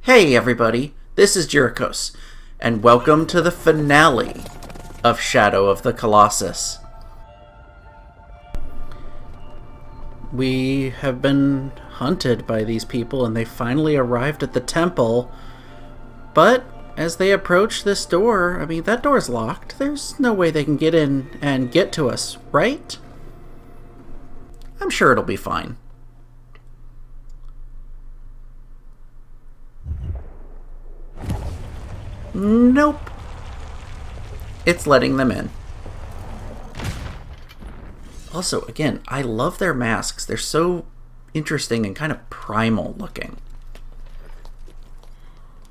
Hey everybody, this is Jurikos, and welcome to the finale of Shadow of the Colossus. We have been hunted by these people and they finally arrived at the temple, but as they approach this door, that door's locked. There's no way they can get in and get to us, right? I'm sure it'll be fine. Nope. It's letting them in. Also, again, I love their masks. They're so interesting and kind of primal looking.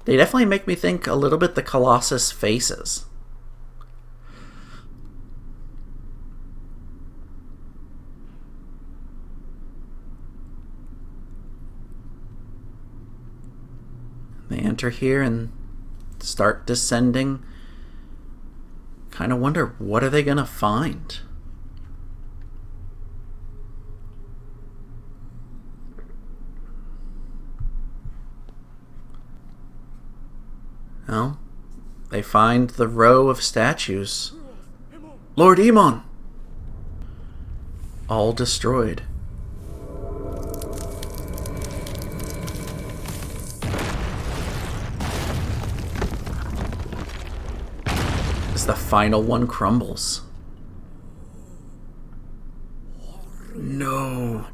They definitely make me think a little bit the Colossus faces. They enter here and start descending. Kind of wonder, what are they gonna find? Well, they find the row of statues. Lord Emon! All destroyed. As the final one crumbles. No.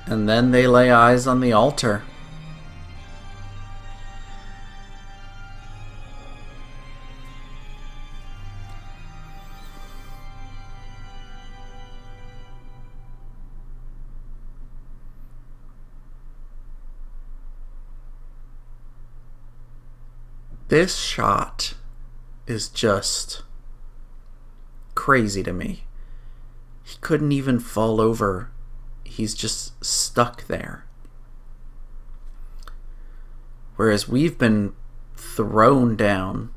And then they lay eyes on the altar. This shot is just crazy to me. He couldn't even fall over. He's just stuck there. Whereas we've been thrown down.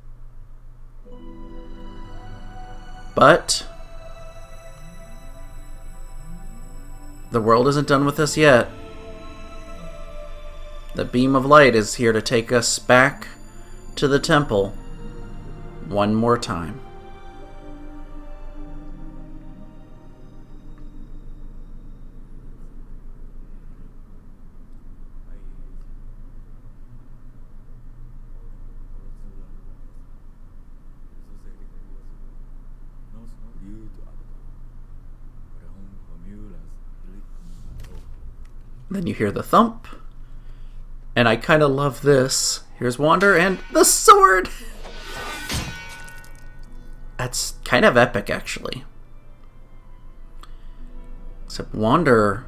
But the world isn't done with us yet. The beam of light is here to take us back to the temple one more time. Then you hear the thump, and I kind of love this. Here's Wander and the sword! That's kind of epic, actually. Except Wander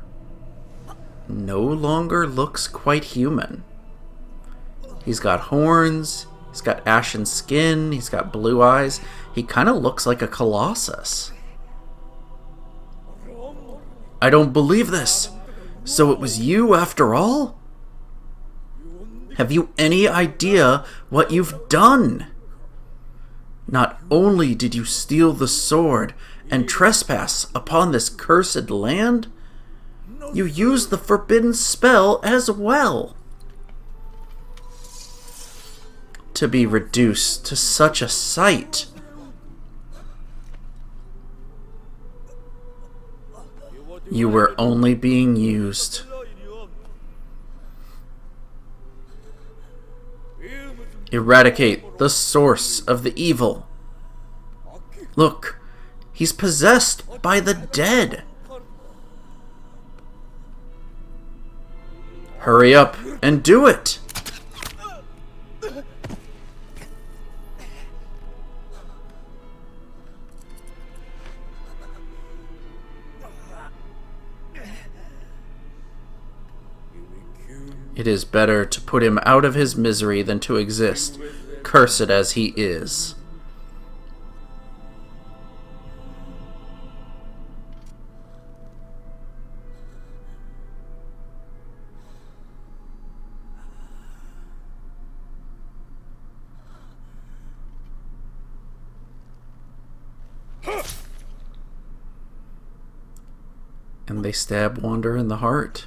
no longer looks quite human. He's got horns, he's got ashen skin, he's got blue eyes. He kind of looks like a Colossus. I don't believe this! So it was you after all? Have you any idea what you've done? Not only did you steal the sword and trespass upon this cursed land, you used the forbidden spell as well. To be reduced to such a sight. You were only being used. Eradicate the source of the evil. Look, he's possessed by the dead. Hurry up and do it. It is better to put him out of his misery than to exist, cursed as he is. And they stab Wander in the heart.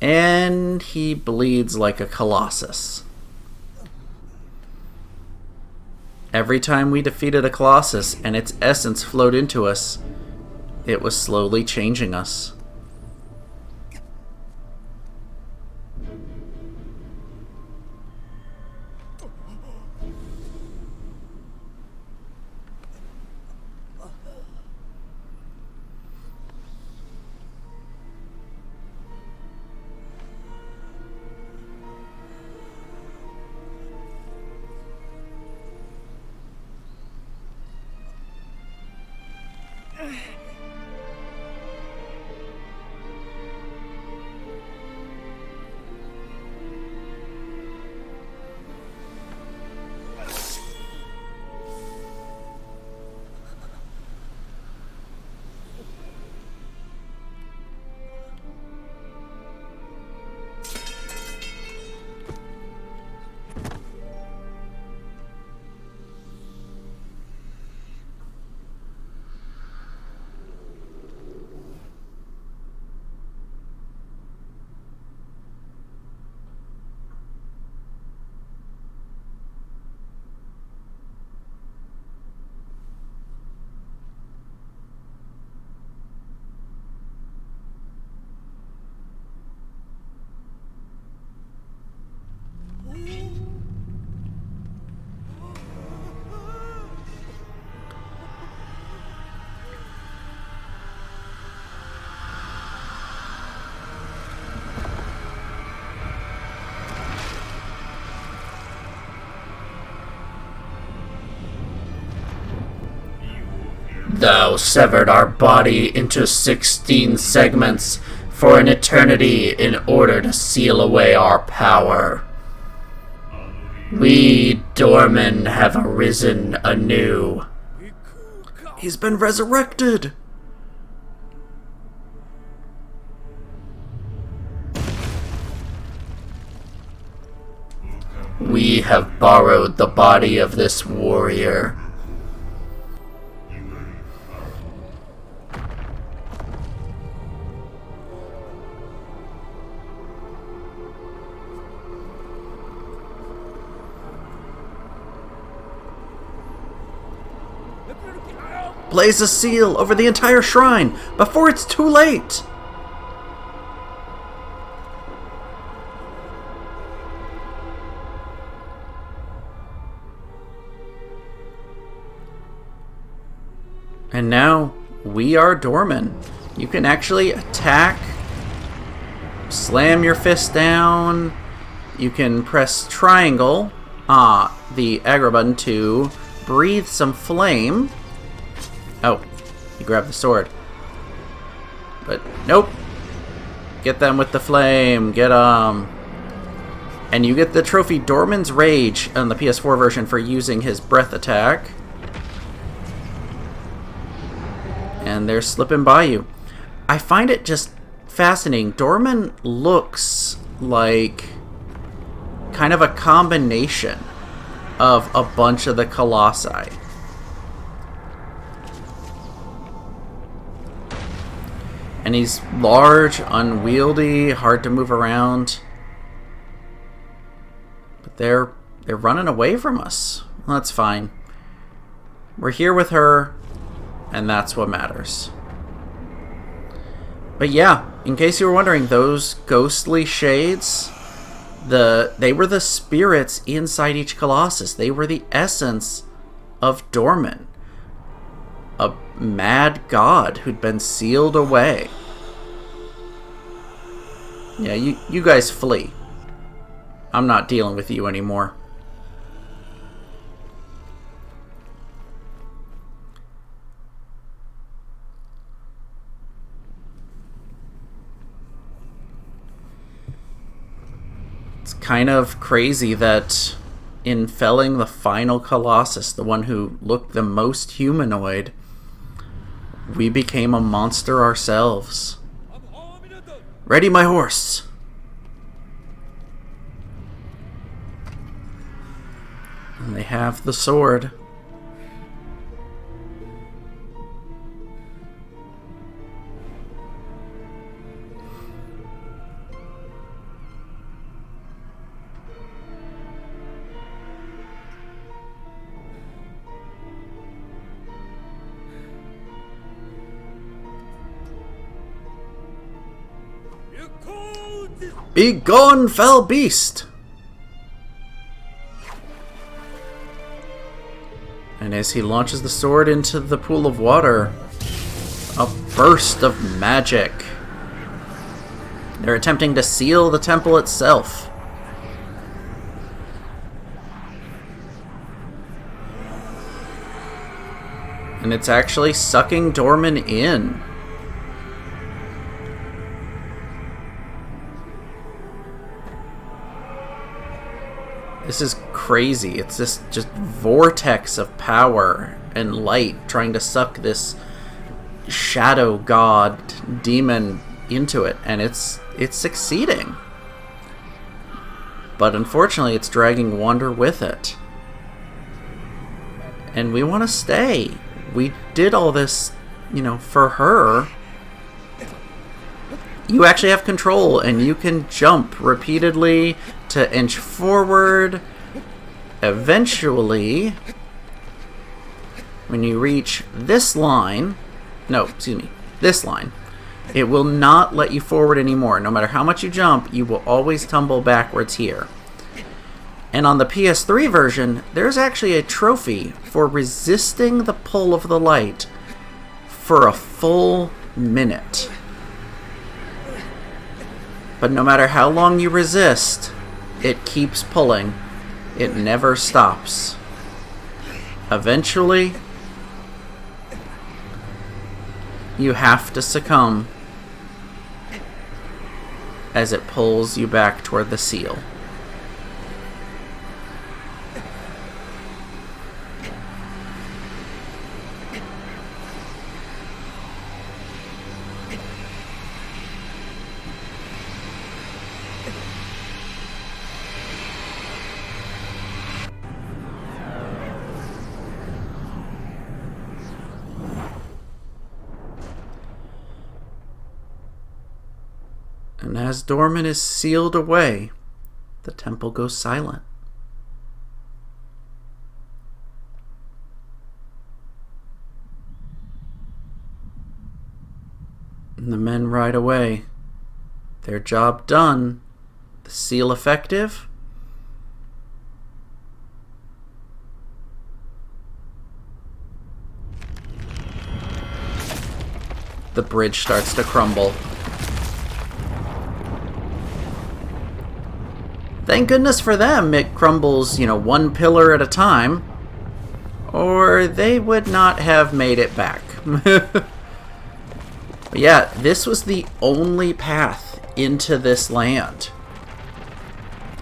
And he bleeds like a Colossus. Every time we defeated a Colossus and its essence flowed into us, it was slowly changing us. Thou severed our body into 16 segments for an eternity in order to seal away our power. We, Dormin, have arisen anew. He's been resurrected! We have borrowed the body of this warrior. Blaze a seal over the entire shrine before it's too late! And now, we are Dormin. You can actually attack, slam your fist down, you can press triangle, the aggro button, to breathe some flame. Oh, you grab the sword. But, nope. Get them with the flame. Get them. And you get the trophy Dormin's Rage on the PS4 version for using his breath attack. And they're slipping by you. I find it just fascinating. Dormin looks like kind of a combination of a bunch of the Colossi. And he's large, unwieldy, hard to move around. But they're running away from us. Well, that's fine. We're here with her, and that's what matters. But yeah, in case you were wondering, those ghostly shades, they were the spirits inside each Colossus. They were the essence of Dormin, a mad god who'd been sealed away. Yeah, you guys flee. I'm not dealing with you anymore. It's kind of crazy that in felling the final Colossus, the one who looked the most humanoid, we became a monster ourselves. Ready, my horse! And they have the sword. Be gone, fell beast! And as he launches the sword into the pool of water, a burst of magic. They're attempting to seal the temple itself. And it's actually sucking Dormin in. This is crazy. It's this just vortex of power and light trying to suck this shadow god demon into it, and it's succeeding. But unfortunately, it's dragging Wander with it. And we want to stay. We did all this, you know, for her. You actually have control, and you can jump repeatedly to inch forward. Eventually, when you reach this line, this line, it will not let you forward anymore. No matter how much you jump, you will always tumble backwards here. And on the PS3 version, there's actually a trophy for resisting the pull of the light for a full minute. But no matter how long you resist, it keeps pulling. It never stops. Eventually, you have to succumb as it pulls you back toward the seal. And as Dormin is sealed away, the temple goes silent. And the men ride away. Their job done. The seal effective. The bridge starts to crumble. Thank goodness for them, it crumbles, one pillar at a time, or they would not have made it back. But yeah, this was the only path into this land.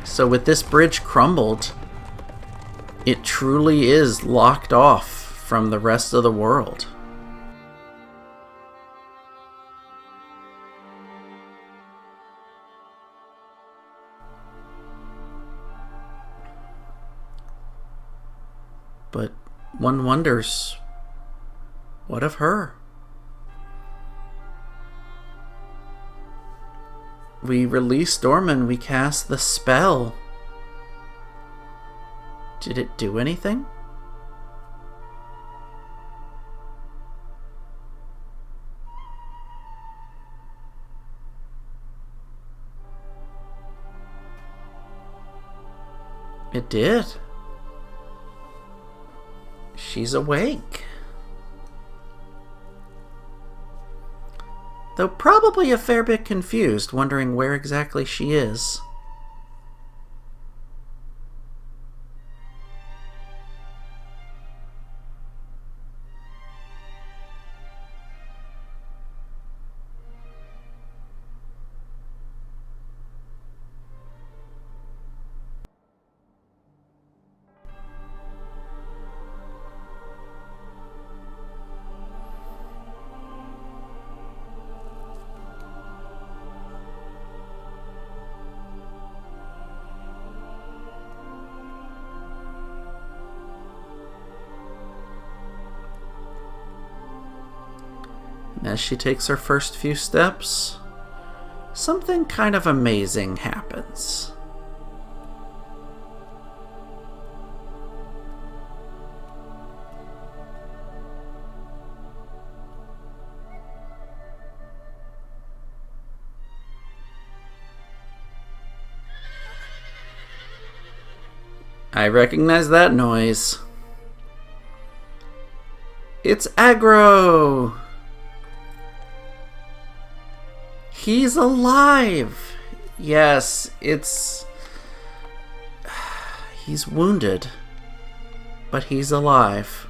So with this bridge crumbled, it truly is locked off from the rest of the world. But one wonders, what of her? We released Dormin, we cast the spell. Did it do anything? It did. She's awake. Though probably a fair bit confused, wondering where exactly she is. As she takes her first few steps, something kind of amazing happens. I recognize that noise. It's Aggro! He's alive! Yes, it's... He's wounded, but he's alive.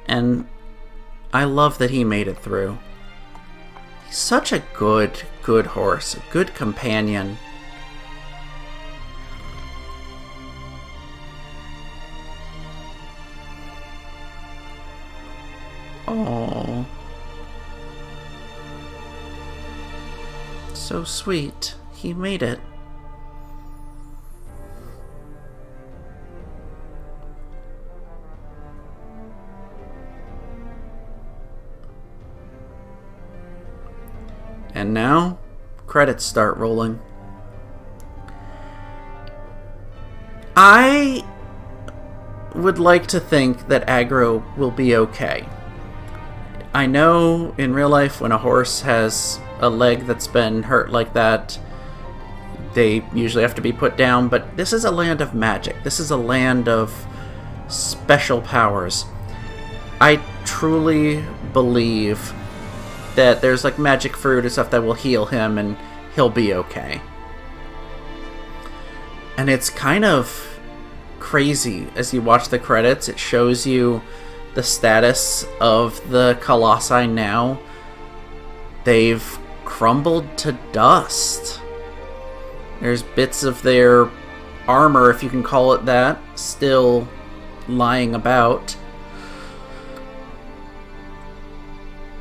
And I love that he made it through. He's such a good horse, a good companion. Oh, so sweet. He made it. And now, credits start rolling. I would like to think that Aggro will be okay. I know in real life when a horse has a leg that's been hurt like that, they usually have to be put down, but this is a land of magic. This is a land of special powers. I truly believe that there's like magic fruit and stuff that will heal him and he'll be okay. And it's kind of crazy as you watch the credits. It shows you the status of the Colossi now. They've crumbled to dust. There's bits of their armor, if you can call it that, still lying about.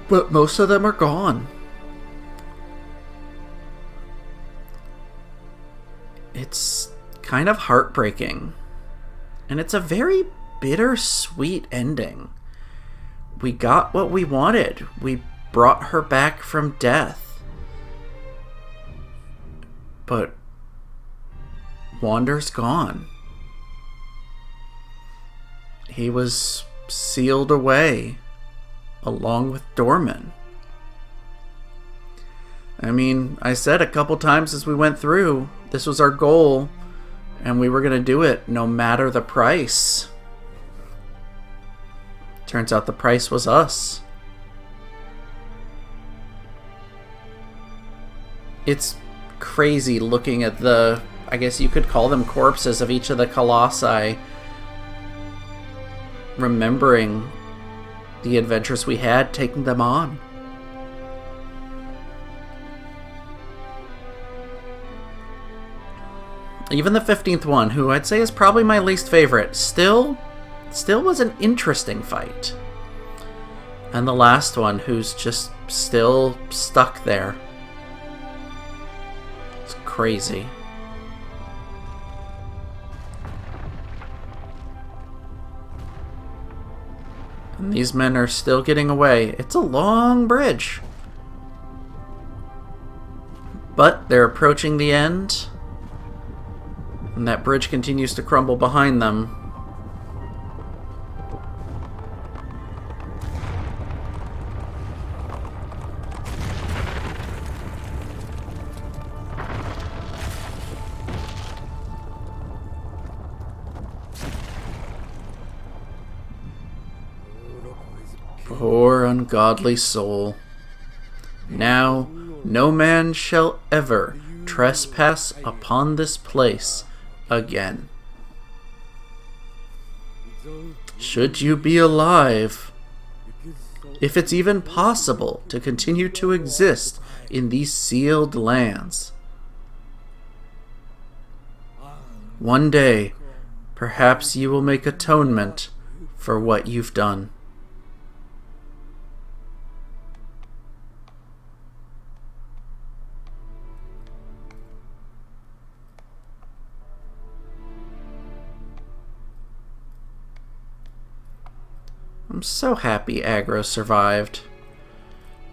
But most of them are gone. It's kind of heartbreaking. And it's a very bittersweet ending. We got what we wanted. We brought her back from death. But Wander's gone. He was sealed away along with Dormin. I mean, I said a couple times as we went through, this was our goal, and we were going to do it no matter the price. Turns out the price was us. It's crazy looking at the, I guess you could call them corpses of each of the Colossi, remembering the adventures we had, taking them on. Even the 15th one, who I'd say is probably my least favorite, still was an interesting fight. And the last one, who's just still stuck there. It's crazy. And these men are still getting away. It's a long bridge. But they're approaching the end. And that bridge continues to crumble behind them. Poor ungodly soul. Now no man shall ever trespass upon this place again. Should you be alive, if it's even possible to continue to exist in these sealed lands, one day, perhaps you will make atonement for what you've done. I'm so happy Aggro survived.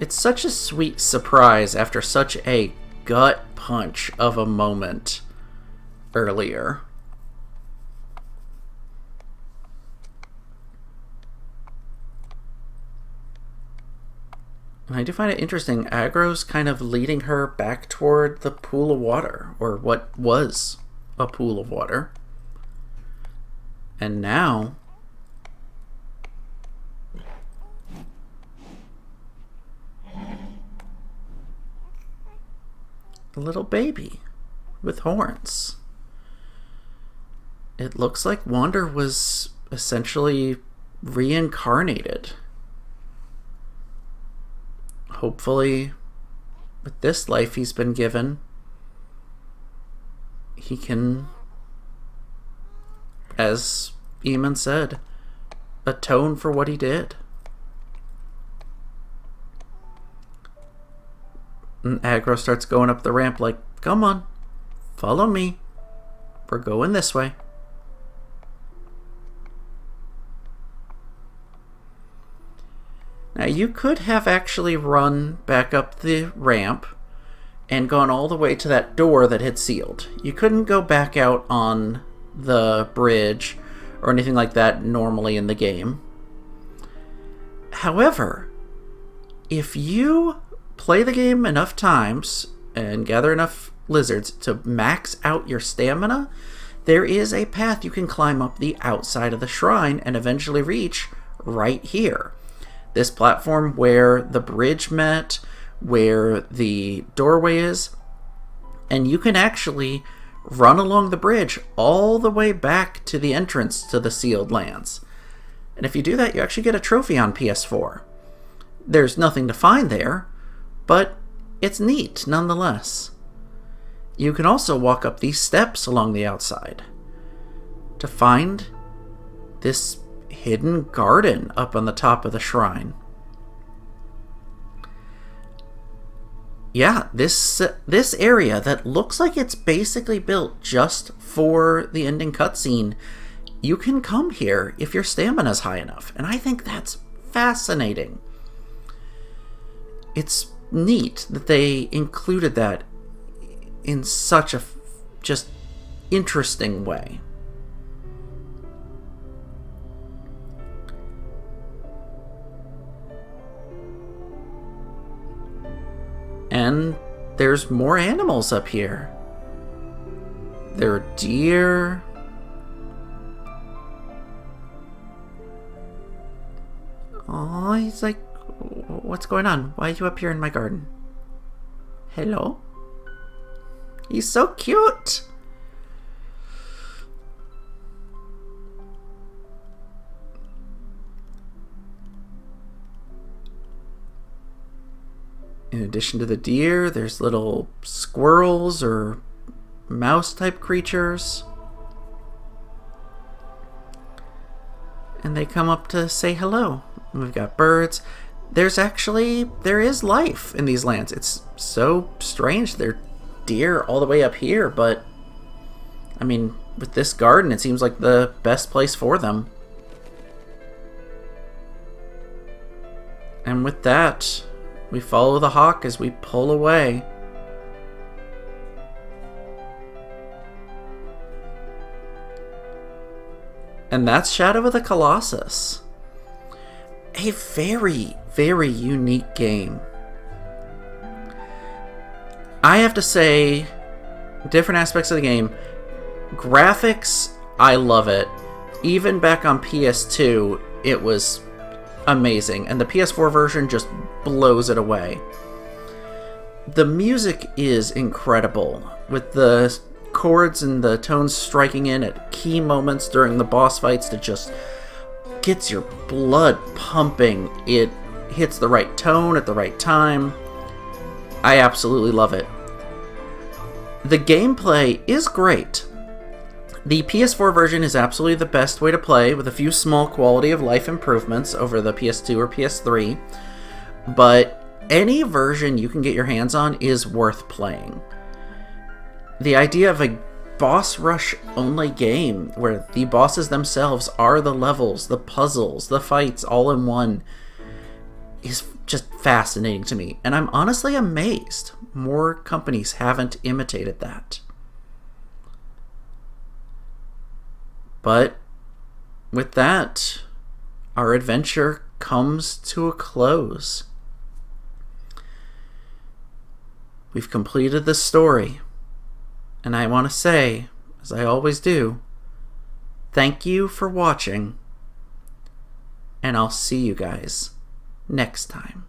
It's such a sweet surprise after such a gut punch of a moment earlier. And I do find it interesting, Aggro's kind of leading her back toward the pool of water, or what was a pool of water. And now a little baby with horns. It looks like Wander was essentially reincarnated. Hopefully, with this life he's been given, he can, as Eamon said, atone for what he did. And Agro starts going up the ramp like, come on, follow me. We're going this way. Now, you could have actually run back up the ramp and gone all the way to that door that had sealed. You couldn't go back out on the bridge or anything like that normally in the game. However, if you play the game enough times and gather enough lizards to max out your stamina, there is a path you can climb up the outside of the shrine and eventually reach right here. This platform where the bridge met, where the doorway is, and you can actually run along the bridge all the way back to the entrance to the sealed lands. And if you do that, you actually get a trophy on PS4. There's nothing to find there, but it's neat nonetheless. You can also walk up these steps along the outside to find this hidden garden up on the top of the shrine. Yeah, this area that looks like it's basically built just for the ending cutscene, you can come here if your stamina's high enough, and I think that's fascinating. It's neat that they included that in such a just interesting way. And there's more animals up here. There are deer. Oh, he's like, what's going on? Why are you up here in my garden? Hello? He's so cute. In addition to the deer, there's little squirrels or mouse-type creatures. And they come up to say hello. We've got birds. There is life in these lands. It's so strange. There are deer all the way up here, but I mean, with this garden, it seems like the best place for them. And with that, we follow the hawk as we pull away. And that's Shadow of the Colossus. A very, very unique game. I have to say, different aspects of the game. Graphics, I love it. Even back on PS2, it was amazing. And the PS4 version just blows it away. The music is incredible, with the chords and the tones striking in at key moments during the boss fights that just gets your blood pumping. It hits the right tone at the right time. I absolutely love it. The gameplay is great. The PS4 version is absolutely the best way to play, with a few small quality of life improvements over the PS2 or PS3. But any version you can get your hands on is worth playing. The idea of a boss rush only game where the bosses themselves are the levels, the puzzles, the fights all in one is just fascinating to me. And I'm honestly amazed more companies haven't imitated that. But with that, our adventure comes to a close. We've completed the story. And I want to say, as I always do, thank you for watching, and I'll see you guys next time.